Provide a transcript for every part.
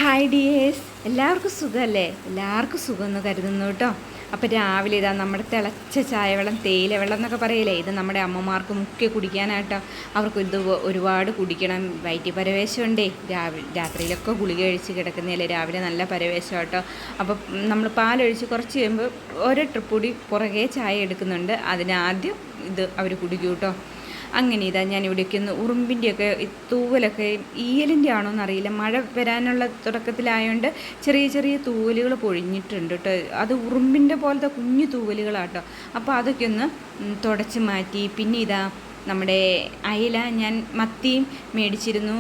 Hi dears, എല്ലാവർക്കും സുഖമല്ലേ? എല്ലാവർക്കും സുഖമെന്ന് കരുതുന്നു കേട്ടോ. അപ്പോൾ രാവിലെ ഇതാ നമ്മുടെ തിളച്ച ചായവെള്ളം, തേയില വെള്ളം എന്നൊക്കെ പറയില്ലേ, ഇത് നമ്മുടെ അമ്മമാർക്ക് മുക്കി കുടിക്കാനായിട്ടോ. അവർക്ക് ഇത് ഒരുപാട് കുടിക്കണം, വയറ്റി പരവേശമുണ്ടേ. രാത്രിയിലൊക്കെ ഗുളിക കഴിച്ച് കിടക്കുന്നതല്ലേ, രാവിലെ നല്ല പരവേശം കേട്ടോ. അപ്പോൾ നമ്മൾ പാലൊഴിച്ച് കുറച്ച് കഴിയുമ്പോൾ ഓരോ ട്രിപ്പ് കൂടി പുറകെ ചായ എടുക്കുന്നുണ്ട്. അതിനാദ്യം ഇത് അവർ കുടിക്കും കേട്ടോ. അങ്ങനെ ഇതാ ഞാൻ ഇവിടേക്ക് ഒന്ന് ഉറുമ്പിൻ്റെയൊക്കെ തൂവലൊക്കെ ഈയലിൻ്റെ ആണോ എന്നറിയില്ല, മഴ വരാനുള്ള തുടക്കത്തിലായതുകൊണ്ട് ചെറിയ ചെറിയ തൂവലുകൾ പൊഴിഞ്ഞിട്ടുണ്ട് കേട്ടോ. അത് ഉറുമ്പിൻ്റെ പോലത്തെ കുഞ്ഞു തൂവലുകളാട്ടോ. അപ്പോൾ അതൊക്കെ ഒന്ന് തുടച്ച് മാറ്റി. പിന്നെ ഇതാ നമ്മുടെ അയില, ഞാൻ മത്തിയും മേടിച്ചിരുന്നു,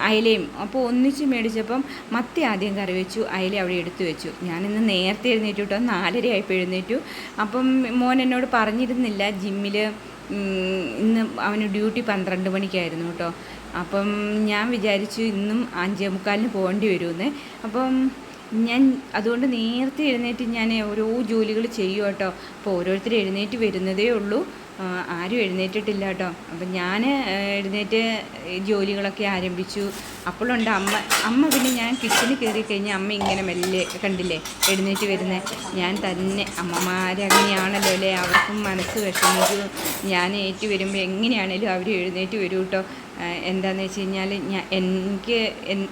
അയിലയും. അപ്പോൾ ഒന്നിച്ച് മേടിച്ചപ്പം മത്തി ആദ്യം കറി വെച്ചു, അയില അവിടെ എടുത്തു വെച്ചു. ഞാനിന്ന് നേരത്തെ എഴുന്നേറ്റു കേട്ടോ, 4:30 ആയപ്പോൾ എഴുന്നേറ്റു. അപ്പം മോൻ എന്നോട് പറഞ്ഞിരുന്നില്ല, ജിമ്മിൽ ഇന്ന് അവന് ഡ്യൂട്ടി 12 മണിക്കായിരുന്നു കേട്ടോ. അപ്പം ഞാൻ വിചാരിച്ചു ഇന്നും 5:45 പോകേണ്ടി വരുമെന്ന്. അപ്പം ഞാൻ അതുകൊണ്ട് നേരത്തെ എഴുന്നേറ്റ് ഞാൻ ഓരോ ജോലികൾ ചെയ്യും കേട്ടോ. അപ്പോൾ ഓരോരുത്തർ എഴുന്നേറ്റ് വരുന്നതേ ഉള്ളൂ, ആരും എഴുന്നേറ്റിട്ടില്ല കേട്ടോ. അപ്പം ഞാൻ എഴുന്നേറ്റ് ജോലികളൊക്കെ ആരംഭിച്ചു. അപ്പോഴുണ്ട് അമ്മ പിന്നെ ഞാൻ കിച്ചണിൽ കയറി കഴിഞ്ഞാൽ അമ്മ ഇങ്ങനെ മെല്ലെ കണ്ടില്ലേ എഴുന്നേറ്റ് വരുന്നത്. ഞാൻ തന്നെ, അമ്മമാരങ്ങനെയാണല്ലോ അല്ലേ, അവർക്കും മനസ്സ് വിഷമിക്കും. ഞാൻ ഏറ്റു വരുമ്പോൾ എങ്ങനെയാണേലും അവർ എഴുന്നേറ്റ് വരും കേട്ടോ. എന്താണെന്ന് വെച്ച് കഴിഞ്ഞാൽ എനിക്ക്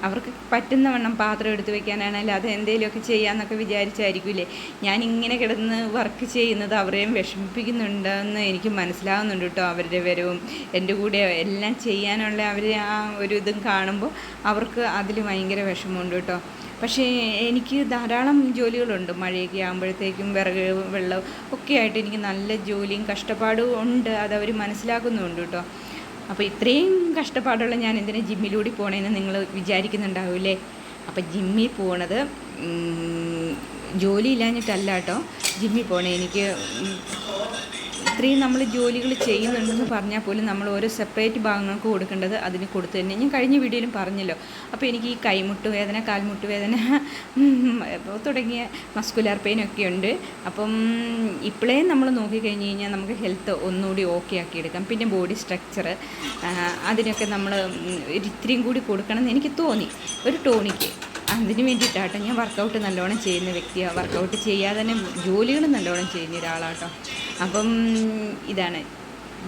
അവർക്ക് പറ്റുന്ന വണ്ണം പാത്രം എടുത്ത് വെക്കാനാണെങ്കിൽ അത് എന്തെങ്കിലുമൊക്കെ ചെയ്യാമെന്നൊക്കെ വിചാരിച്ചായിരിക്കില്ലേ ഞാനിങ്ങനെ കിടന്ന് വർക്ക് ചെയ്യുന്നത്. അവരെയും വിഷമിപ്പിക്കുന്നുണ്ടെന്ന് എനിക്ക് മനസ്സിലാവുന്നുണ്ട് കേട്ടോ. അവരുടെ വരവും എൻ്റെ കൂടെ എല്ലാം ചെയ്യാനുള്ള ആ ഒരു ഇതും കാണുമ്പോൾ അവർക്ക് അതിൽ ഭയങ്കര വിഷമമുണ്ട് കേട്ടോ. പക്ഷേ എനിക്ക് ധാരാളം ജോലികളുണ്ട്. മഴയൊക്കെ ആകുമ്പോഴത്തേക്കും വിറക് വെള്ളം ഒക്കെ ആയിട്ട് എനിക്ക് നല്ല ജോലിയും കഷ്ടപ്പാടും ഉണ്ട്, അതവർ മനസ്സിലാക്കുന്നുണ്ട് കേട്ടോ. അപ്പോൾ ഇത്രയും കഷ്ടപ്പാടുള്ള ഞാൻ എന്തിനാ ജിമ്മിലൂടെ പോകണമെന്ന് നിങ്ങൾ വിചാരിക്കുന്നുണ്ടാവില്ലേ. അപ്പോൾ ജിമ്മിൽ പോണത് ജോലി ഇല്ലാഞ്ഞിട്ടല്ല കേട്ടോ. ജിമ്മിൽ പോകണേ എനിക്ക് ഇത്രയും നമ്മൾ ജോലികൾ ചെയ്യുന്നുണ്ടെന്ന് പറഞ്ഞാൽ പോലും നമ്മൾ ഓരോ സെപ്പറേറ്റ് ഭാഗങ്ങൾക്ക് കൊടുക്കേണ്ടത് അതിന് കൊടുത്തു തന്നെ. ഞാൻ കഴിഞ്ഞ വീഡിയോയിലും പറഞ്ഞല്ലോ. അപ്പോൾ എനിക്ക് ഈ കൈമുട്ട് വേദന, കാൽമുട്ട് വേദന തുടങ്ങിയ മസ്കുലാർ പെയിനൊക്കെ ഉണ്ട്. അപ്പം ഇപ്പോഴേ നമ്മൾ നോക്കിക്കഴിഞ്ഞ് കഴിഞ്ഞാൽ നമുക്ക് ഹെൽത്ത് ഒന്നുകൂടി ഓക്കെ ആക്കി എടുക്കാം. പിന്നെ ബോഡി സ്ട്രക്ചർ, അതിനൊക്കെ നമ്മൾ ഇത്രയും കൂടി കൊടുക്കണം എന്ന് എനിക്ക് തോന്നി. ഒരു ടോണിക്ക് അതിന് വേണ്ടിയിട്ടാട്ടോ. ഞാൻ വർക്കൗട്ട് നല്ലോണം ചെയ്യുന്ന വ്യക്തിയാണ്, വർക്കൗട്ട് ചെയ്യാതെ തന്നെ ജോലികൾ നല്ലോണം ചെയ്യുന്ന ഒരാളാട്ടോ. അപ്പം ഇതാണ്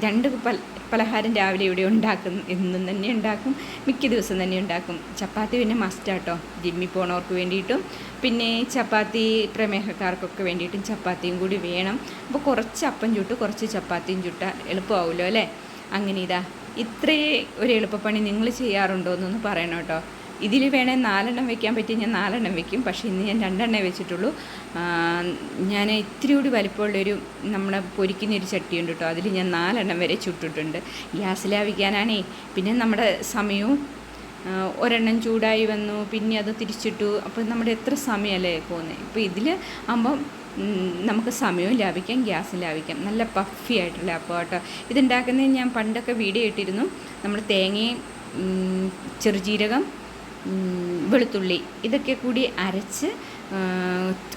2 പലഹാരം രാവിലെ ഇവിടെ ഉണ്ടാക്കും, എന്നും തന്നെ ഉണ്ടാക്കും, മിക്ക ദിവസം തന്നെ ഉണ്ടാക്കും. ചപ്പാത്തി പിന്നെ മസ്റ്റാട്ടോ, ജിമ്മിൽ പോണവർക്ക് വേണ്ടിയിട്ടും പിന്നെ ചപ്പാത്തി പ്രമേഹക്കാർക്കൊക്കെ വേണ്ടിയിട്ടും ചപ്പാത്തിയും കൂടി വേണം. അപ്പോൾ കുറച്ച് അപ്പം ചുട്ട് കുറച്ച് ചപ്പാത്തിയും ചുട്ടാൽ എളുപ്പമാവുമല്ലോ അല്ലേ. അങ്ങനെ ഇത്രയേ ഒരു എളുപ്പപ്പണി നിങ്ങൾ ചെയ്യാറുണ്ടോ എന്നൊന്ന് പറയണം കേട്ടോ. ഇതിൽ വേണേൽ 4 എണ്ണം വെക്കാൻ പറ്റി ഞാൻ 4 എണ്ണം വെക്കും. പക്ഷേ ഇന്ന് ഞാൻ 2 എണ്ണേ വെച്ചിട്ടുള്ളൂ. ഞാൻ ഇത്തിരി കൂടി വലിപ്പമുള്ളൊരു നമ്മുടെ പൊരിക്കുന്നൊരു ചട്ടിയുണ്ട് കേട്ടോ, അതിൽ ഞാൻ 4 എണ്ണം വരെ ചുട്ടിട്ടുണ്ട്. ഗ്യാസിലാവിക്കാനാണേ. പിന്നെ നമ്മുടെ സമയവും, ഒരെണ്ണം ചൂടായി വന്നു, പിന്നെ അത് തിരിച്ചിട്ടു. അപ്പോൾ നമ്മുടെ എത്ര സമയമല്ലേ പോകുന്നത്. ഇപ്പോൾ ഇതിൽ ആകുമ്പം നമുക്ക് സമയവും ലാഭിക്കാം, ഗ്യാസും ലാഭിക്കാം. നല്ല പഫി ആയിട്ടുള്ള അപ്പോൾ കേട്ടോ. ഇതുണ്ടാക്കുന്നത് ഞാൻ പണ്ടൊക്കെ വീഡിയോ ഇട്ടിരുന്നു. നമ്മൾ തേങ്ങയും ചെറുജീരകം, വെളുത്തുള്ളി ഇതൊക്കെ കൂടി അരച്ച്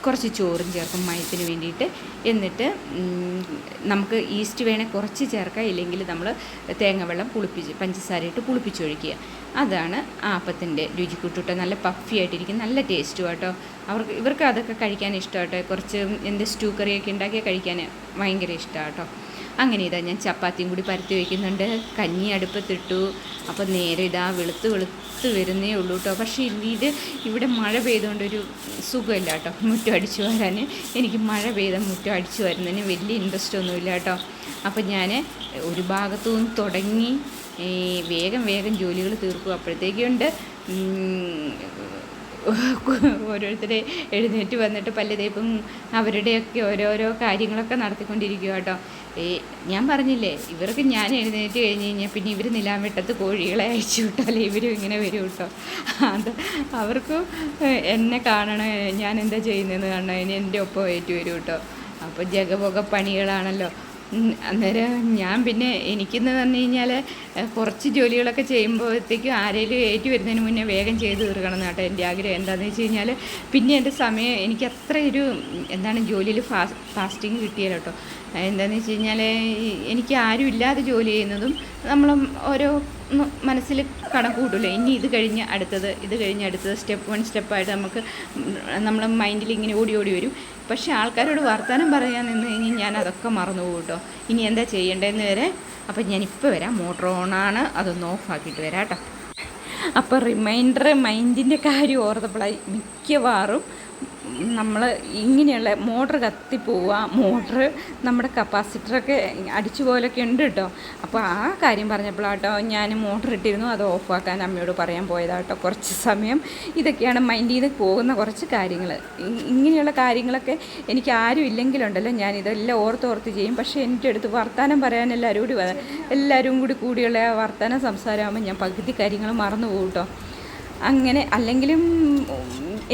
കുറച്ച് ചോറും ചേർക്കും മയത്തിന് വേണ്ടിയിട്ട്. എന്നിട്ട് നമുക്ക് ഈസ്റ്റ് വേണേൽ കുറച്ച് ചേർക്കാം, ഇല്ലെങ്കിൽ നമ്മൾ തേങ്ങ പുളിപ്പിച്ച് പഞ്ചസാരയിട്ട് പുളിപ്പിച്ചൊഴിക്കുക. അതാണ് ആപ്പത്തിൻ്റെ രുചി കൂട്ടുട്ടോ. നല്ല പഫി ആയിട്ടിരിക്കും, നല്ല ടേസ്റ്റും കേട്ടോ. ഇവർക്ക് അതൊക്കെ കഴിക്കാൻ ഇഷ്ടം കേട്ടോ. കുറച്ച് സ്റ്റൂ കറിയൊക്കെ ഉണ്ടാക്കിയാൽ കഴിക്കാൻ ഭയങ്കര ഇഷ്ടമാണ് കേട്ടോ. അങ്ങനെ ഞാൻ ചപ്പാത്തിയും കൂടി പരത്തി വയ്ക്കുന്നുണ്ട്. കഞ്ഞി അടുപ്പത്തിട്ടു. അപ്പോൾ നേരെ വെളുത്ത് വരുന്നേ ഉള്ളൂ കേട്ടോ. പക്ഷേ ഇവിടെ മഴ പെയ്തുകൊണ്ടൊരു സുഖമില്ല കേട്ടോ. മുറ്റം അടിച്ചു വരാൻ എനിക്ക് മഴ പെയ്ത മുറ്റം അടിച്ചു വരുന്നതിന് വലിയ ഇൻട്രസ്റ്റ് ഒന്നുമില്ല കേട്ടോ. അപ്പോൾ ഞാൻ ഒരു ഭാഗത്തു നിന്ന് തുടങ്ങി വേഗം ജോലികൾ തീർക്കും. അപ്പോഴത്തേക്കുണ്ട് ഓരോരുത്തരെ എഴുന്നേറ്റ് വന്നിട്ട് പല്ല് തേപ്പും അവരുടെയൊക്കെ ഓരോരോ കാര്യങ്ങളൊക്കെ നടത്തിക്കൊണ്ടിരിക്കുക കേട്ടോ. ഞാൻ പറഞ്ഞില്ലേ, ഇവർക്ക് ഞാൻ എഴുന്നേറ്റ് കഴിഞ്ഞ് കഴിഞ്ഞാൽ പിന്നെ ഇവർ നിലാവെട്ടത്ത് കോഴികളെ അയച്ചു വിട്ടാലേ ഇവരും ഇങ്ങനെ വരും കേട്ടോ. അത് അവർക്കും എന്നെ കാണണം, ഞാൻ എന്താ ചെയ്യുന്നതെന്ന് കാണണം, ഇനി എൻ്റെ ഒപ്പം ഏറ്റു വരും കേട്ടോ. അപ്പോൾ ജഗപൊക പണികളാണല്ലോ. അന്നേരം ഞാൻ പിന്നെ എനിക്കെന്ന് പറഞ്ഞു കഴിഞ്ഞാൽ കുറച്ച് ജോലികളൊക്കെ ചെയ്യുമ്പോഴത്തേക്കും ആരെങ്കിലും ഏറ്റു വരുന്നതിന് മുന്നേ വേഗം ചെയ്ത് തീർക്കണം കേട്ടോ എൻ്റെ ആഗ്രഹം. എന്താണെന്ന് വെച്ച് കഴിഞ്ഞാൽ പിന്നെ എൻ്റെ സമയം എനിക്ക് അത്ര ഒരു ജോലിയിൽ ഫാസ്റ്റിങ് കിട്ടിയാലോ കേട്ടോ. എന്താണെന്ന് വെച്ച് കഴിഞ്ഞാൽ എനിക്ക് ആരും ഇല്ലാതെ ജോലി ചെയ്യുന്നതും നമ്മൾ ഓരോ മനസ്സിൽ കണക്ക് കൂട്ടില്ല. ഇനി ഇത് കഴിഞ്ഞ് അടുത്തത്, ഇത് കഴിഞ്ഞ് അടുത്തത്, സ്റ്റെപ്പ് 1 സ്റ്റെപ്പായിട്ട് നമുക്ക് നമ്മളെ മൈൻഡിൽ ഇങ്ങനെ ഓടി ഓടി വരും. പക്ഷേ ആൾക്കാരോട് വർത്തമാനം പറയാൻ നിന്ന് കഴിഞ്ഞാൽ ഞാൻ അതൊക്കെ മറന്നു പോകും കേട്ടോ. ഇനി എന്താ ചെയ്യേണ്ടതെന്ന് വരെ. അപ്പം ഞാനിപ്പോൾ വരാം. മോട്ടർ ഓണാണ്, അതൊന്ന് ഓഫാക്കിയിട്ട് വരാം കേട്ടോ. അപ്പോൾ റിമൈൻഡർ മൈൻഡിൻ്റെ കാര്യം ഓർത്തപ്പോഴായി മിക്കവാറും നമ്മൾ ഇങ്ങനെയുള്ള മോട്ടർ കത്തിപ്പോവുക, മോട്ടർ നമ്മുടെ കപ്പാസിറ്ററൊക്കെ അടിച്ചു പോലൊക്കെ ഉണ്ട് കേട്ടോ. അപ്പോൾ ആ കാര്യം പറഞ്ഞപ്പോഴാട്ടോ ഞാൻ മോട്ടർ ഇട്ടിരുന്നു, അത് ഓഫാക്കാൻ അമ്മയോട് പറയാൻ പോയതാട്ടോ. കുറച്ച് സമയം ഇതൊക്കെയാണ് മൈൻഡിൽ നിന്ന് പോകുന്ന കുറച്ച് കാര്യങ്ങൾ. ഇങ്ങനെയുള്ള കാര്യങ്ങളൊക്കെ എനിക്ക് ആരും ഇല്ലെങ്കിലുണ്ടല്ലോ ഞാനിതെല്ലാം ഓർത്ത് ചെയ്യും. പക്ഷേ എൻ്റെ അടുത്ത് വർത്തമാനം പറയാൻ എല്ലാവരും കൂടിയുള്ള ആ വർത്തമാനം സംസാരമാകുമ്പോൾ ഞാൻ പകുതി കാര്യങ്ങൾ മറന്നു പോകും കേട്ടോ. അങ്ങനെ അല്ലെങ്കിലും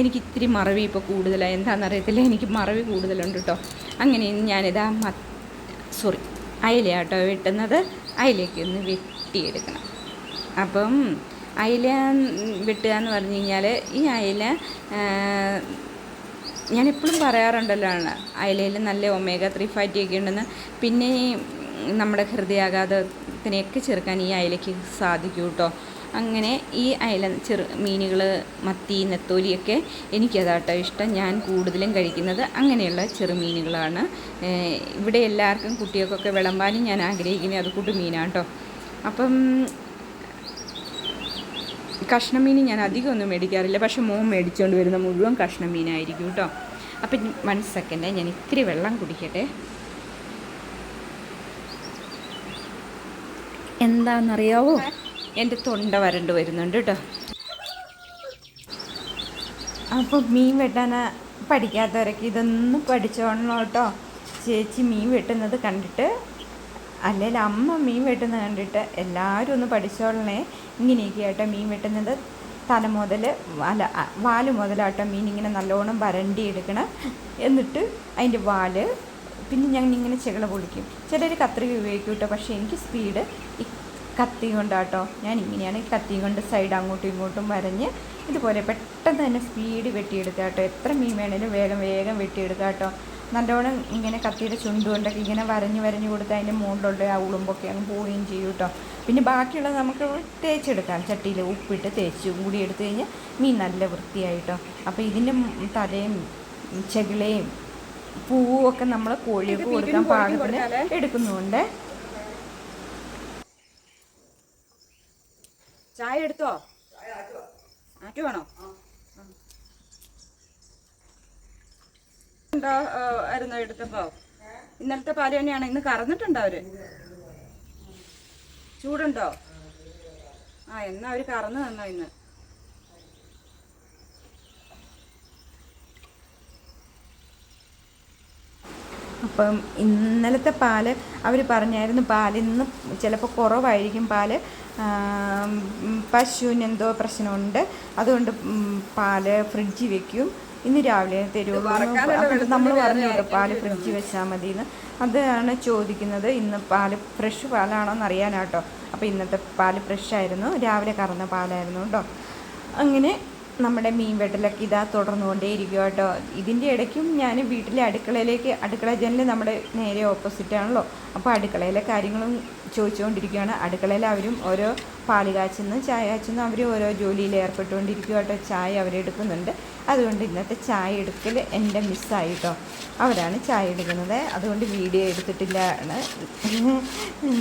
എനിക്ക് ഇത്തിരി മറവി ഇപ്പോൾ കൂടുതലാണ്. എന്താണെന്നറിയത്തില്ല, എനിക്ക് മറവി കൂടുതലുണ്ട് കേട്ടോ. അങ്ങനെ ഞാനിതാ അയിലയാട്ടോ വെട്ടുന്നത്. അയിലേക്ക് ഒന്ന് വെട്ടിയെടുക്കണം. അപ്പം അയില വെട്ടുക എന്ന് പറഞ്ഞു കഴിഞ്ഞാൽ ഈ അയില ഞാനെപ്പോഴും പറയാറുണ്ടല്ലോ, അയിലയിൽ നല്ല ഒമേഗ 3 ഫാറ്റിയൊക്കെ ഉണ്ടെന്ന്. പിന്നെ നമ്മുടെ ഹൃദയാഘാതത്തിനെയൊക്കെ ചെറുക്കാൻ ഈ അയിലയ്ക്ക് സാധിക്കും കേട്ടോ. അങ്ങനെ ഈ അയില മീനുകൾ, മത്തി, നെത്തോലിയൊക്കെ എനിക്കതാട്ടോ ഇഷ്ടം. ഞാൻ കൂടുതലും കഴിക്കുന്നത് അങ്ങനെയുള്ള ചെറുമീനുകളാണ്. ഇവിടെ എല്ലാവർക്കും കുട്ടികൾക്കൊക്കെ വിളമ്പാനും ഞാൻ ആഗ്രഹിക്കുന്നത് അതുകൂട്ട് മീനാണ് കേട്ടോ. അപ്പം കഷ്ണമീൻ ഞാൻ അധികമൊന്നും മേടിക്കാറില്ല. പക്ഷെ മോൻ മേടിച്ചുകൊണ്ട് വരുന്ന മുഴുവൻ കഷ്ണമീനായിരിക്കും കേട്ടോ. അപ്പം 1 സെക്കൻഡ് ഞാൻ ഇത്തിരി വെള്ളം കുടിക്കട്ടെ. എന്താണെന്നറിയാവോ, എൻ്റെ തൊണ്ട വരണ്ട് വരുന്നുണ്ട് കേട്ടോ. അപ്പോൾ മീൻ വെട്ടാൻ പഠിക്കാത്തവരൊക്കെ ഇതൊന്നും പഠിച്ചോളണം കേട്ടോ. ചേച്ചി മീൻ വെട്ടുന്നത് കണ്ടിട്ട്, അല്ലെങ്കിൽ അമ്മ മീൻ വെട്ടുന്നത് കണ്ടിട്ട് എല്ലാവരും ഒന്ന് പഠിച്ചോളണേ. ഇങ്ങനെയൊക്കെ ആട്ടോ മീൻ വെട്ടുന്നത്. തല മുതൽ വാല് മുതലാട്ടോ മീൻ ഇങ്ങനെ നല്ലോണം വരണ്ടി എടുക്കണം. എന്നിട്ട് അതിൻ്റെ വാല് പിന്നെ ഞാൻ ഇങ്ങനെ ചെകിള പൊളിക്കും. ചിലർ കത്രിക ഉപയോഗിക്കും കേട്ടോ. പക്ഷേ എനിക്ക് സ്പീഡ് കത്തി കൊണ്ടാട്ടോ. ഞാൻ ഇങ്ങനെയാണ് കത്തി കൊണ്ട് സൈഡ് അങ്ങോട്ടും ഇങ്ങോട്ടും വരഞ്ഞ് ഇതുപോലെ പെട്ടെന്ന് തന്നെ സ്പീഡ് വെട്ടിയെടുക്കുക കേട്ടോ. എത്ര മീൻ വേണേലും വേഗം വെട്ടിയെടുക്കുക കേട്ടോ. നല്ലോണം ഇങ്ങനെ കത്തിയുടെ ചുണ്ടുകൊണ്ടൊക്കെ ഇങ്ങനെ വരഞ്ഞ് കൊടുത്ത് അതിൻ്റെ മുകളിലുള്ള ആ ഉളുമ്പൊക്കെ അങ്ങ് പോവുകയും ചെയ്യും കേട്ടോ. പിന്നെ ബാക്കിയുള്ളത് നമുക്ക് തേച്ചെടുക്കാം. ചട്ടിയിൽ ഉപ്പിട്ട് തേച്ച് കൂടി എടുത്തു കഴിഞ്ഞാൽ മീൻ നല്ല വൃത്തിയായിട്ടോ. അപ്പോൾ ഇതിൻ്റെ തലയും ചെകിളയും പൂവും ഒക്കെ നമ്മൾ കോഴിയൊക്കെ കൊടുക്കാൻ പാകത്തിന് എടുക്കുന്നുണ്ട്. ചായ എടുത്തോ? ആറ്റു വേണോ? ഉണ്ടോ ആയിരുന്നോ എടുത്തപ്പോ? ഇന്നലത്തെ പാല് തന്നെയാണ്. ഇന്ന് കറന്നിട്ടുണ്ടോ അവര്? ചൂടുണ്ടോ? എന്നാ അവര് കറന്ന് തന്നോ ഇന്ന്? അപ്പം ഇന്നലത്തെ പാല് അവർ പറഞ്ഞായിരുന്നു, പാലിന്ന് ചിലപ്പോൾ കുറവായിരിക്കും പാല്. പശുവിന് എന്തോ പ്രശ്നമുണ്ട്, അതുകൊണ്ട് പാല് ഫ്രിഡ്ജിൽ വെക്കും. ഇന്ന് രാവിലെ തരുള്ളൂ. നമ്മൾ പറഞ്ഞു കേട്ടോ പാല് ഫ്രിഡ്ജിൽ വെച്ചാൽ മതിയെന്ന്. അതാണ് ചോദിക്കുന്നത്. ഇന്ന് പാല് ഫ്രഷ് പാലാണോ എന്ന് അറിയാനാട്ടോ. അപ്പോൾ ഇന്നത്തെ പാല് ഫ്രഷായിരുന്നു, രാവിലെ കറന്ന പാലായിരുന്നു കേട്ടോ. അങ്ങനെ നമ്മുടെ മീൻ വെട്ടലൊക്കെ ഇതാ തുടർന്നുകൊണ്ടേയിരിക്കും കേട്ടോ. ഇതിൻ്റെ ഇടയ്ക്കും ഞാൻ വീട്ടിലെ അടുക്കള ജനൽ നമ്മുടെ നേരെ ഓപ്പോസിറ്റാണല്ലോ. അപ്പോൾ അടുക്കളയിലെ കാര്യങ്ങളും ചോദിച്ചുകൊണ്ടിരിക്കുകയാണ്. അടുക്കളയിൽ അവരും ഓരോ പാല് കാച്ചുന്നു, ചായ കാച്ചുന്നു, അവർ ഓരോ ജോലിയിൽ ഏർപ്പെട്ടുകൊണ്ടിരിക്കുക കേട്ടോ. ചായ അവരെടുക്കുന്നുണ്ട്. അതുകൊണ്ട് ഇന്നത്തെ ചായ എടുക്കൽ എൻ്റെ മിസ്സായി കേട്ടോ. അവരാണ് ചായ എടുക്കുന്നത്, അതുകൊണ്ട് വീഡിയോ എടുത്തിട്ടില്ലാണ്.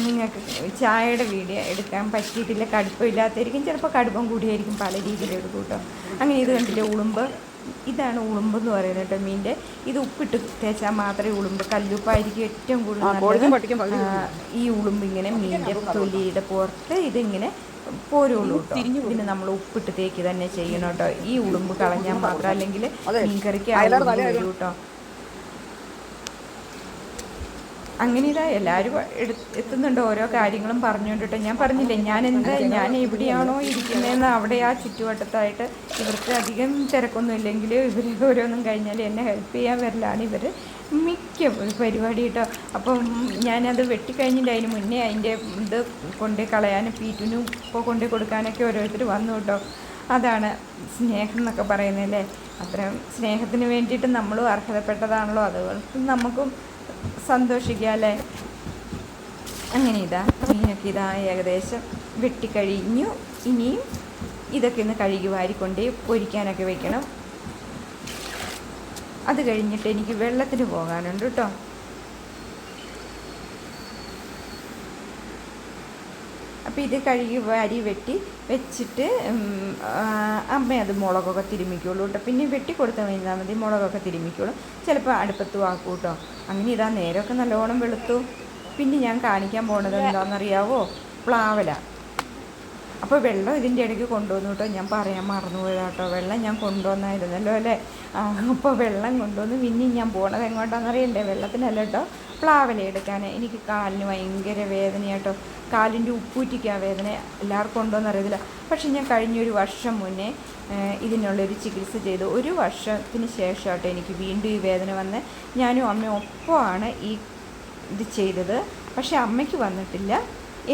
നിങ്ങൾക്ക് ചായയുടെ വീഡിയോ എടുക്കാൻ പറ്റിയിട്ടില്ല. കടുപ്പമില്ലാത്തായിരിക്കും, ചിലപ്പോൾ കടുപ്പം കൂടിയായിരിക്കും, പല രീതിയിൽ എടുക്കും കേട്ടോ. അങ്ങനെ ഇത് കണ്ടില്ലേ ഉളുമ്പ്, ഇതാണ് ഉളുമ്പെന്ന് പറയുന്നത് കേട്ടോ മീനിൻ്റെ. ഇത് ഉപ്പിട്ട് തേച്ചാൽ മാത്രമേ ഉളുമ്പ്, കല്ലുപ്പായിരിക്കും ഏറ്റവും കൂടുതൽ ഈ ഉളുമ്പ് ഇങ്ങനെ മീനിൻ്റെ തൊലിയുടെ പുറത്ത് ഇതിങ്ങനെ പോരുള്ളൂ കേട്ടോ. പിന്നെ നമ്മൾ ഉപ്പിട്ട് തേക്ക് തന്നെ ചെയ്യണം കേട്ടോ. ഈ ഉളുമ്പ് കളഞ്ഞാൽ മാത്രം, അല്ലെങ്കിൽ മീൻകറിക്ക് വരും കേട്ടോ. അങ്ങനെ ഇതാ എല്ലാവരും എത്തുന്നുണ്ട്, ഓരോ കാര്യങ്ങളും പറഞ്ഞുകൊണ്ടിട്ടോ. ഞാൻ പറഞ്ഞില്ലേ ഞാൻ എവിടെയാണോ ഇരിക്കുന്നതെന്ന് അവിടെ ആ ചുറ്റുവട്ടത്തായിട്ട് ഇവർക്ക് അധികം തിരക്കൊന്നും ഇല്ലെങ്കിൽ ഇവർ ഓരോന്നും കഴിഞ്ഞാൽ എന്നെ ഹെൽപ്പ് ചെയ്യാൻ വരലാണ് ഇവർ മിക്ക പരിപാടി കേട്ടോ. അപ്പം ഞാനത് വെട്ടിക്കഴിഞ്ഞിട്ട് അതിന് മുന്നേ അതിൻ്റെ ഇത് കൊണ്ടേ കളയാനും പീറ്റിനും ഇപ്പോൾ കൊണ്ടേ കൊടുക്കാനൊക്കെ ഓരോരുത്തർ വന്നു കേട്ടോ. അതാണ് സ്നേഹം എന്നൊക്കെ പറയുന്നതല്ലേ. അത്രയും സ്നേഹത്തിന് വേണ്ടിയിട്ട് നമ്മളും അർഹതപ്പെട്ടതാണല്ലോ. അതുകൊണ്ട് നമുക്കും സന്തോഷിക്കുക അല്ലേ. അങ്ങനെ മീനൊക്കെ ഏകദേശം വെട്ടിക്കഴിഞ്ഞു. ഇനിയും ഇതൊക്കെ ഒന്ന് കഴുകി വാരിക്കൊണ്ട് പൊരിക്കാനൊക്കെ വെക്കണം. അത് കഴിഞ്ഞിട്ട് എനിക്ക് വെള്ളത്തിന് പോകാനുണ്ട് കേട്ടോ. അപ്പോൾ ഇത് കഴുകി വാരി വെട്ടി വെച്ചിട്ട് അമ്മ അത് മുളകൊക്കെ തിരുമ്മിക്കോളൂ കേട്ടോ. പിന്നെ വെട്ടി കൊടുത്താൽ കഴിഞ്ഞാൽ മതി, മുളകൊക്കെ തിരുമ്മിക്കോളും. ചിലപ്പോൾ അടുപ്പത്ത് ആക്കും കേട്ടോ. അങ്ങനെ നേരമൊക്കെ നല്ലോണം വെളുത്തു. പിന്നെ ഞാൻ കാണിക്കാൻ പോണത് എന്താണെന്നറിയാവോ? പ്ലാവല. അപ്പോൾ വെള്ളം ഇതിൻ്റെ ഇടയ്ക്ക് കൊണ്ടുവന്നു കേട്ടോ. ഞാൻ പറയാൻ മറന്നുപോയതാ കേട്ടോ. വെള്ളം ഞാൻ കൊണ്ടുവന്നായിരുന്നല്ലോ അല്ലേ. അപ്പോൾ വെള്ളം കൊണ്ടുവന്ന് പിന്നെ ഞാൻ പോണത് എങ്ങോട്ടാണെന്നറിയണ്ടേ? വെള്ളത്തിനല്ല കേട്ടോ, പ്ലാവല എടുക്കാൻ. എനിക്ക് കാലിന് ഭയങ്കര വേദനയാട്ടോ. കാലിൻ്റെ ഉപ്പൂറ്റിക്കാ വേദന. എല്ലാവർക്കും ഉണ്ടോയെന്നറിയത്തില്ല. പക്ഷെ ഞാൻ കഴിഞ്ഞൊരു വർഷം മുന്നേ ഇതിനുള്ളൊരു ചികിത്സ ചെയ്തു. ഒരു വർഷത്തിന് ശേഷമാട്ടോ എനിക്ക് വീണ്ടും ഈ വേദന വന്ന്. ഞാനും അമ്മയും ഒപ്പമാണ് ഇത് ചെയ്തത്. പക്ഷെ അമ്മയ്ക്ക് വന്നിട്ടില്ല,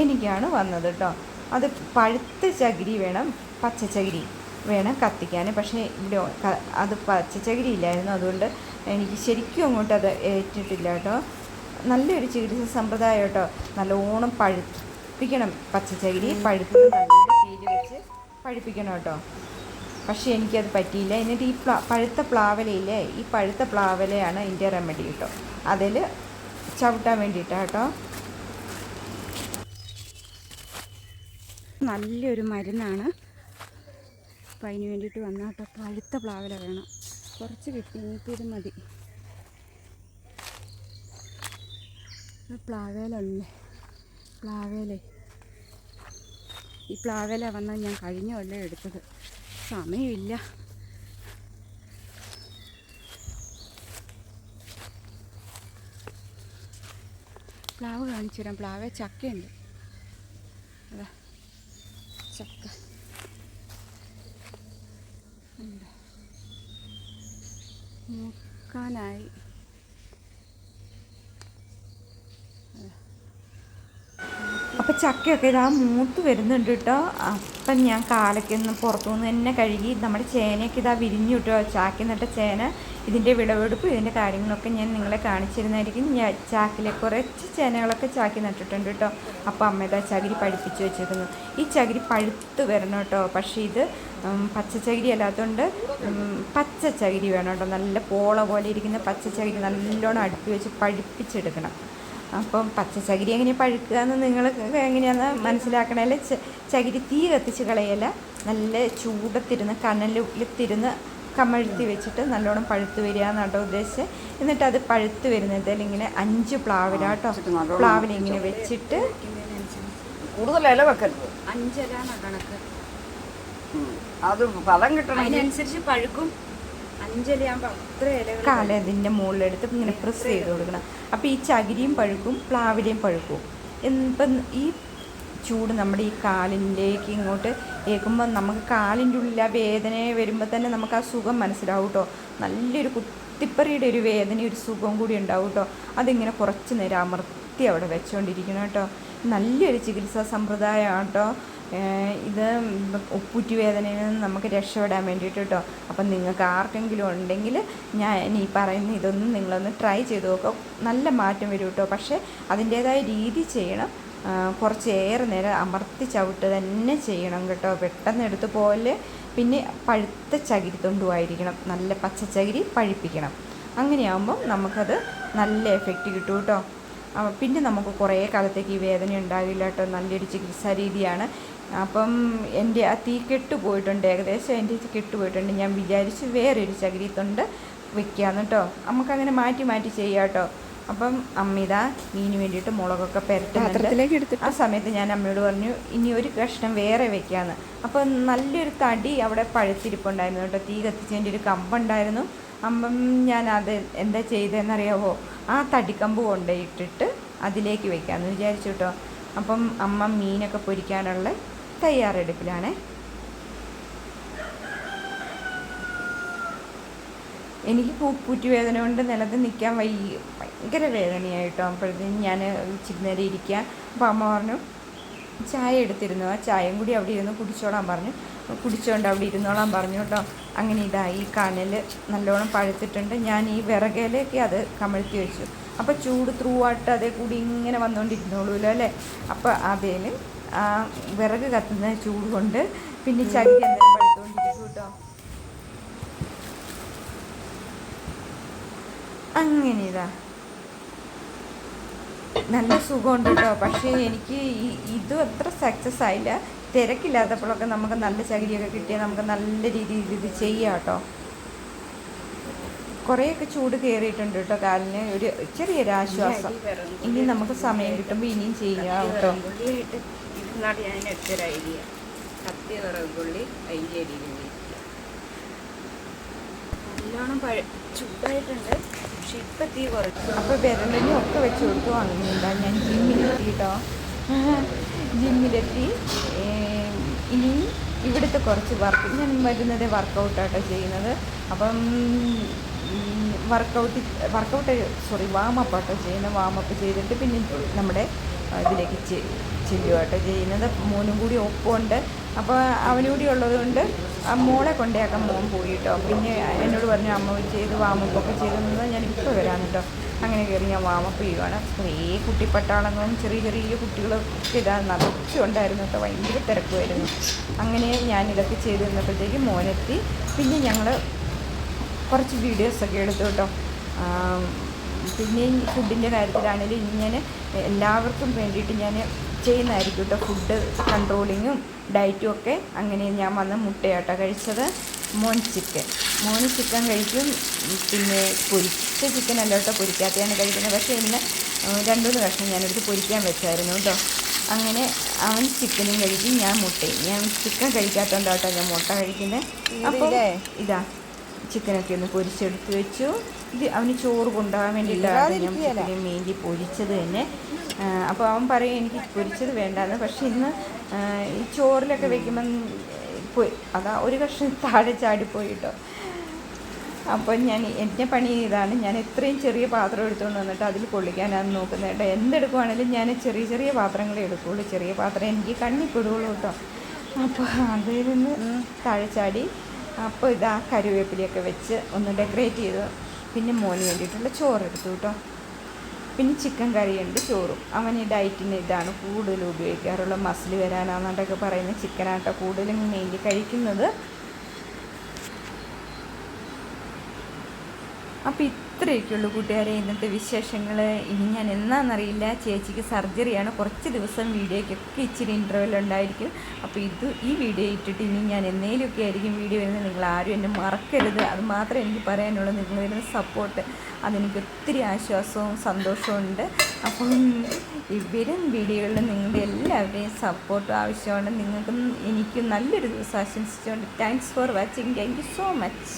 എനിക്കാണ് വന്നത് കേട്ടോ. അത് പഴുത്ത ചകിരി വേണം, പച്ചച്ചകിരി വേണം കത്തിക്കാൻ. പക്ഷേ ഇവിടെ അത് പച്ചച്ചകിരി ഇല്ലായിരുന്നു, അതുകൊണ്ട് എനിക്ക് ശരിക്കും അങ്ങോട്ട് അത് ഏറ്റിട്ടില്ല കേട്ടോ. നല്ലൊരു ചികിത്സ സമ്പ്രദായം കേട്ടോ. നല്ലോണം പഴുപ്പിക്കണം പച്ചച്ചകിരി. പഴുത്ത് നല്ല തീയിൽ വെച്ച് പഴുപ്പിക്കണം കേട്ടോ. പക്ഷേ എനിക്കത് പറ്റിയില്ല. എന്നിട്ട് ഈ പഴുത്ത പ്ലാവലയില്ലേ, ഈ പഴുത്ത പ്ലാവലയാണ് ഇതിൻ്റെ റെമഡി കേട്ടോ. അതിൽ ചവിട്ടാൻ വേണ്ടിയിട്ടാണ് കേട്ടോ. നല്ലൊരു മരുന്നാണ്. അപ്പം അതിന് വേണ്ടിയിട്ട് വന്നാൽ കേട്ടോ. പഴുത്ത പ്ലാവല വേണം. കുറച്ച് കിട്ടി, ഇനിയിപ്പോൾ ഇത് മതി. പ്ലാവേലുണ്ട്, പ്ലാവേലേ. ഈ പ്ലാവേല വന്നാൽ ഞാൻ കഴിഞ്ഞ കൊല്ലം എടുത്തത്. സമയമില്ല. പ്ലാവ് കാണിച്ചു തരാം. പ്ലാവേ ചക്കയുണ്ട്. അതാ ചക്ക മൂക്കാനായി. അപ്പം ചക്കയൊക്കെ ഇതാ മൂത്ത് വരുന്നുണ്ട് കേട്ടോ. അപ്പം ഞാൻ കാലൊക്കെ പുറത്തുനിന്ന് തന്നെ കഴുകി. നമ്മുടെ ചേനയൊക്കെ ഇതാ വിരിഞ്ഞു കേട്ടോ. ചാക്കി നട്ട ചേന, ഇതിൻ്റെ വിളവെടുപ്പ്, ഇതിൻ്റെ കാര്യങ്ങളൊക്കെ ഞാൻ നിങ്ങളെ കാണിച്ചിരുന്നായിരിക്കും. ഞാൻ ചാക്കിലെ കുറച്ച് ചേനകളൊക്കെ ചാക്കി നട്ടിട്ടുണ്ട് കേട്ടോ. അപ്പോൾ അമ്മ ഇതാ ചകിരി പഴുപ്പിച്ച് വെച്ചിരുന്നു. ഈ ചകിരി പഴുത്ത് വരണം കേട്ടോ. പക്ഷേ ഇത് പച്ചച്ചകിരി അല്ലാത്തതുകൊണ്ട് പച്ച ചകിരി വേണം കേട്ടോ. നല്ല പോള പോലെ ഇരിക്കുന്ന പച്ചച്ചകിരി നല്ലോണം അടുപ്പി വെച്ച് പഴുപ്പിച്ചെടുക്കണം. അപ്പം പച്ചച്ചകിരി എങ്ങനെയാണ് പഴുക്കുക എന്ന് നിങ്ങൾ എങ്ങനെയാണെന്ന് മനസ്സിലാക്കണമല്ലേ. ചകിരി തീ കത്തിച്ച് കളയല്ല, നല്ല ചൂടത്തിരുന്ന് കനലിത്തിരുന്ന് കമഴ്ത്തി വെച്ചിട്ട് നല്ലോണം പഴുത്ത് വരിക എന്നാട്ടോ ഉദ്ദേശിച്ച്. എന്നിട്ട് അത് പഴുത്ത് വരുന്നതിൽ ഇങ്ങനെ 5 പ്ലാവില കേട്ടോ. പ്ലാവില ഇങ്ങനെ വെച്ചിട്ട് കൂടുതൽ ഇല വെക്കരുത്. 5 ഇല കണക്ക്. അത് ഫലം കിട്ടണം, അതിനനുസരിച്ച് പഴുക്കും. 5 ഇലയാകുമ്പോൾ അത്ര ഇലകൾ കാലതിൻ്റെ മുകളിലെടുത്ത് ഇങ്ങനെ പ്രസ് ചെയ്ത് കൊടുക്കണം. അപ്പോൾ ഈ ചകിരിയും പഴുക്കും, പ്ലാവിലയും പഴുക്കും. ഇപ്പം ഈ ചൂട് നമ്മുടെ ഈ കാലിൻ്റെക്ക് ഇങ്ങോട്ട് ഏൽക്കുമ്പോൾ നമുക്ക് കാലിൻ്റെ ഉള്ളിൽ ആ വേദന വരുമ്പോൾ തന്നെ നമുക്ക് ആ സുഖം മനസ്സിലാവും കേട്ടോ. നല്ലൊരു കുത്തിപ്പറിയുടെ ഒരു വേദന, ഒരു സുഖം കൂടി ഉണ്ടാവും കേട്ടോ. അതിങ്ങനെ കുറച്ച് നേരം അമർത്തി അവിടെ വെച്ചുകൊണ്ടിരിക്കണം കേട്ടോ. നല്ലൊരു ചികിത്സാ സമ്പ്രദായമാണ് കേട്ടോ ഇത്. ഉപ്പൂറ്റി വേദനയിൽ നിന്ന് നമുക്ക് രക്ഷപ്പെടാൻ വേണ്ടിയിട്ട് കേട്ടോ. അപ്പം നിങ്ങൾക്ക് ആർക്കെങ്കിലും ഉണ്ടെങ്കിൽ ഞാൻ ഈ പറയുന്ന ഇതൊന്നും നിങ്ങളൊന്ന് ട്രൈ ചെയ്ത് നോക്കുക. നല്ല മാറ്റം വരും കേട്ടോ. പക്ഷേ അതിൻ്റേതായ രീതി ചെയ്യണം. കുറച്ചേറെ നേരം അമർത്തി ചവിട്ട് തന്നെ ചെയ്യണം കേട്ടോ. പെട്ടെന്ന് എടുത്ത് പോലെ. പിന്നെ പഴുത്ത ചകിരി തൊണ്ടുമായിരിക്കണം, നല്ല പച്ചച്ചകിരി പഴുപ്പിക്കണം. അങ്ങനെയാകുമ്പം നമുക്കത് നല്ല എഫക്റ്റ് കിട്ടും കേട്ടോ. പിന്നെ നമുക്ക് കുറേ കാലത്തേക്ക് ഈ വേദന ഉണ്ടാകില്ല കേട്ടോ. നല്ലൊരു ചികിത്സാ രീതിയാണ്. അപ്പം എൻ്റെ ആ തീ കെട്ടുപോയിട്ടുണ്ട്, ഏകദേശം എൻ്റെ കെട്ടുപോയിട്ടുണ്ട്. ഞാൻ വിചാരിച്ച് വേറൊരു ചകിരി തൊണ്ട് വെക്കാമെന്ന് കേട്ടോ. നമുക്കങ്ങനെ മാറ്റി മാറ്റി ചെയ്യാം കേട്ടോ. അപ്പം അമ്മ ഇതാ മീന് വേണ്ടിയിട്ട് മുളകൊക്കെ പെരട്ടുന്നുണ്ട്. ആ സമയത്ത് ഞാൻ അമ്മയോട് പറഞ്ഞു ഇനി ഒരു കഷ്ണം വേറെ വെക്കാമെന്ന്. അപ്പം നല്ലൊരു തടി അവിടെ പഴുത്തിരിപ്പുണ്ടായിരുന്നു കേട്ടോ. തീ കത്തിച്ചതിൻ്റെ ഒരു കമ്പുണ്ടായിരുന്നു. അപ്പം ഞാൻ അത് എന്താ ചെയ്തതെന്നറിയാവോ? ആ തടിക്കമ്പ് കൊണ്ടുപോയിട്ടിട്ട് അതിലേക്ക് വെക്കാമെന്ന് വിചാരിച്ചു കേട്ടോ. അപ്പം അമ്മ മീനൊക്കെ പൊരിക്കാനുള്ള തയ്യാറെടുപ്പിലാണേ. എനിക്ക് പൂറ്റി വേദന കൊണ്ട് നിലത്ത് നിൽക്കാൻ ഭയങ്കര വേദനയായിട്ടോ. അപ്പോഴത്തേക്കും ഞാൻ ഇച്ചിരി നേരം ഇരിക്കുക. അപ്പോൾ അമ്മ പറഞ്ഞു ചായ എടുത്തിരുന്നു, ആ ചായയും കൂടി അവിടെ ഇരുന്ന് കുടിച്ചോളാൻ പറഞ്ഞു. കുടിച്ചുകൊണ്ട് അവിടെ ഇരുന്നോളാൻ പറഞ്ഞു കേട്ടോ. അങ്ങനെ ഇതായി കനൽ നല്ലോണം പഴുത്തിട്ടുണ്ട്. ഞാൻ ഈ വിറകയിലേക്ക് അത് കമഴ്ത്തി വെച്ചു. അപ്പോൾ ചൂട് ത്രൂ ആയിട്ട് അതേ കൂടി ഇങ്ങനെ വന്നുകൊണ്ടിരുന്നോളൂല്ലോ അല്ലേ. അപ്പോൾ അതേല് ആ വിറക് കത്തുന്ന ചൂട് കൊണ്ട് പിന്നെ ചകിരി അന്നേരം പഴുത്തുകൊണ്ടിരിക്കും കേട്ടോ. അങ്ങനെ ഇതാ നല്ല സുഖമുണ്ട് കേട്ടോ. പക്ഷേ എനിക്ക് ഇതും അത്ര സക്സസ് ആയില്ല. തിരക്കില്ലാത്തപ്പോഴൊക്കെ നമുക്ക് നല്ല ചകിരിയൊക്കെ കിട്ടിയാൽ നമുക്ക് നല്ല രീതിയിൽ ഇത് ചെയ്യാം കേട്ടോ. കുറേയൊക്കെ ചൂട് കയറിയിട്ടുണ്ട് കേട്ടോ കാലിന്, ഒരു ചെറിയൊരാശ്വാസം. ഇനി നമുക്ക് സമയം കിട്ടുമ്പോൾ ഇനിയും ചെയ്യാം കേട്ടോ. ഞാനൊരു ഐഡിയ കത്തിയ വിറകുള്ളി അതിൻ്റെ അടിയിൽ നല്ലോണം ചൂടായിട്ടുണ്ട്. പക്ഷെ ഇപ്പം തീ കുറച്ചു. അപ്പോൾ വിരലിനും ഒക്കെ വെച്ച് കൊടുത്തു. അങ്ങനെയുണ്ടാ ഞാൻ ജിമ്മിലെത്തി കേട്ടോ. ജിമ്മിലെത്തി. ഇനി ഇവിടുത്തെ കുറച്ച് വർക്ക് ഞാൻ വരുന്നത് വർക്കൗട്ടാട്ടോ ചെയ്യുന്നത്. അപ്പം വാമപ്പാട്ടോ ചെയ്യുന്നത്. വാമപ്പ് ചെയ്തിട്ട് പിന്നെ നമ്മുടെ ഇതിലേക്ക് ചെല്ലുവാട്ടോ ചെയ്യുന്നത്. മോനും കൂടി ഒപ്പമുണ്ട്. അപ്പോൾ അവനുകൂടി ഉള്ളത് കൊണ്ട് മോളെ കൊണ്ടേയാക്കാൻ മോൻ പോയി കേട്ടോ. പിന്നെ എന്നോട് പറഞ്ഞു അമ്മ ചെയ്ത് വാമപ്പൊക്കെ ചെയ്തെന്ന് ഞാൻ ഇപ്പോൾ വരാം കേട്ടോ. അങ്ങനെ കയറി ഞാൻ വാമപ്പ് ചെയ്യുവാണ്. കുറേ കുട്ടിപ്പട്ടാളങ്ങളും ചെറിയ ചെറിയ കുട്ടികളൊക്കെ ഇതാ നിറച്ചുണ്ടായിരുന്നു കേട്ടോ. ഭയങ്കര തിരക്കുമായിരുന്നു. അങ്ങനെ ഞാനിതൊക്കെ ചെയ്ത് നിന്നപ്പോഴത്തേക്ക് മോനെത്തി. പിന്നെ ഞങ്ങൾ കുറച്ച് വീഡിയോസൊക്കെ എടുത്തു കേട്ടോ. പിന്നെ ഫുഡിൻ്റെ കാര്യത്തിലാണെങ്കിലും ഇനി ഞാൻ എല്ലാവർക്കും വേണ്ടിയിട്ട് ഞാൻ ചെയ്യുന്നതായിരിക്കും കേട്ടോ. ഫുഡ് കൺട്രോളിങ്ങും ഡയറ്റും ഒക്കെ. അങ്ങനെ ഞാൻ വന്ന് മുട്ടയാട്ടോ കഴിച്ചത്. മോന് ചിക്കൻ കഴിക്കും. പിന്നെ പൊരിച്ച ചിക്കൻ അല്ല കേട്ടോ, പൊരിക്കാത്തതാണ് കഴിക്കുന്നത്. പക്ഷേ ഇന്ന് 2-3 കഷ്ണം ഞാനെടുത്ത് പൊരിക്കാൻ വെച്ചായിരുന്നു കേട്ടോ. അങ്ങനെ അവൻ ചിക്കനും കഴിക്കും, ഞാൻ മുട്ടയും. ഞാൻ ചിക്കൻ കഴിക്കാത്തതുകൊണ്ട് കേട്ടോ ഞാൻ മുട്ട കഴിക്കുന്നത്. അപ്പോൾ ഇതാ ചിക്കനൊക്കെ ഒന്ന് പൊരിച്ചെടുത്ത് വെച്ചു. ഇത് അവന് ചോറ് കൊണ്ടുപോകാൻ വേണ്ടിയിട്ടാണ് ഞാൻ ചിക്കനും വേണ്ടി പൊരിച്ചത് തന്നെ. അപ്പോൾ അവൻ പറയും എനിക്ക് പൊരിച്ചത് വേണ്ടാന്ന്. പക്ഷേ ഇന്ന് ഈ ചോറിലൊക്കെ വെക്കുമ്പം അതാ ഒരു കഷ്ണം താഴെ ചാടിപ്പോയി കേട്ടോ. അപ്പം ഞാൻ എൻ്റെ പണി ഇതാണ്. ഞാൻ എത്രയും ചെറിയ പാത്രം എടുത്തുകൊണ്ട് വന്നിട്ട് അതിൽ കൊള്ളിക്കാനാണ് നോക്കുന്നത് കേട്ടോ. എന്തെടുക്കുവാണെങ്കിലും ഞാൻ ചെറിയ ചെറിയ പാത്രങ്ങളെ എടുക്കുകയുള്ളൂ. ചെറിയ പാത്രം എനിക്ക് കണ്ണിപ്പെടുകയുള്ളൂ കേട്ടോ. അപ്പോൾ അതിൽ നിന്ന് താഴെ ചാടി. അപ്പോൾ ഇതാ കറിവേപ്പിലയൊക്കെ വെച്ച് ഒന്ന് ഡെക്കറേറ്റ് ചെയ്ത് പിന്നെ മോന് വേണ്ടിയിട്ടുള്ള ചോറെടുത്തു കേട്ടോ. പിന്നെ ചിക്കൻ കറിയുണ്ട്, ചോറും. അവൻ ഈ ഡയറ്റിന് ഇതാണ് കൂടുതൽ ഉപയോഗിക്കാറുള്ള. മസിൽ വരാനാണെന്നൊക്കെ പറയുന്ന ചിക്കനാട്ടോ കൂടുതലും മെയിൻലി കഴിക്കുന്നത്. അപ്പോൾ ഇത്രയൊക്കെയുള്ളൂ കൂട്ടുകാരെ ഇന്നത്തെ വിശേഷങ്ങൾ. ഇനി ഞാൻ എന്നാണെന്നറിയില്ല. ചേച്ചിക്ക് സർജറിയാണ്. കുറച്ച് ദിവസം വീഡിയോയ്ക്കൊക്കെ ഇച്ചിരി ഇൻ്റർവെൽ ഉണ്ടായിരിക്കും. അപ്പോൾ ഈ വീഡിയോ ഇട്ടിട്ട് ഇനി ഞാൻ എന്നേലുമൊക്കെ ആയിരിക്കും വീഡിയോ വരുന്നത്. നിങ്ങളാരും എന്നെ മറക്കരുത്. അത് മാത്രമേ എനിക്ക് പറയാനുള്ളൂ. നിങ്ങൾ വരുന്ന സപ്പോർട്ട് അതെനിക്ക് ഒത്തിരി ആശ്വാസവും സന്തോഷവും ഉണ്ട്. അപ്പം വരും വീഡിയോകളിൽ നിങ്ങളുടെ എല്ലാവരുടെയും സപ്പോർട്ടും ആവശ്യമാണ്. നിങ്ങൾക്കും എനിക്കും നല്ലൊരു ദിവസം ആശംസിച്ചുകൊണ്ട് thanks for watching. Thank you so much.